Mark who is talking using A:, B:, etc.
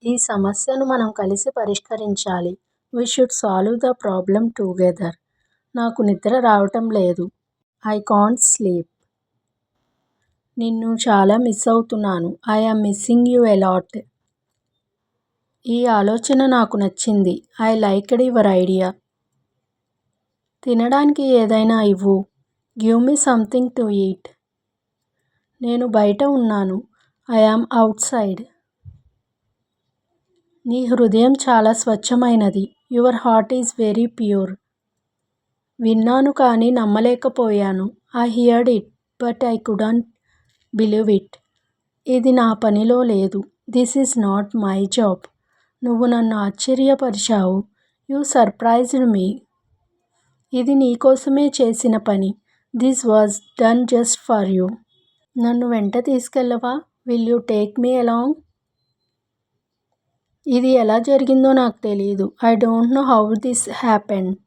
A: ఈ సమస్యను మనం కలిసి పరిష్కరించాలి. We should solve the problem together. నాకు నిద్ర రావటం లేదు. I can't sleep. నిన్ను చాలా మిస్ అవుతున్నాను. I am missing you a lot. ఈ ఆలోచన నాకు నచ్చింది. I liked your idea. తినడానికి ఏదైనా ఇవ్వు. Give me something to eat. నేను బయట ఉన్నాను. I am outside. నీ హృదయం చాలా స్వచ్ఛమైనది. Your heart is very pure. విన్నాను కానీ నమ్మలేకపోయాను. I heard it but I couldn't believe it. ఇది నా పనిలో లేదు. This is not my job. నువ్వు నన్ను ఆశ్చర్యపరిచావు. యూ సర్ప్రైజ్డ్ మీ. ఇది నీకోసమే చేసిన పని. This was done just for you. నన్ను వెంట తీసుకెళ్ళవా? Will you take me along? ఇది ఎలా జరిగిందో నాకు తెలీదు. I don't know how this happened.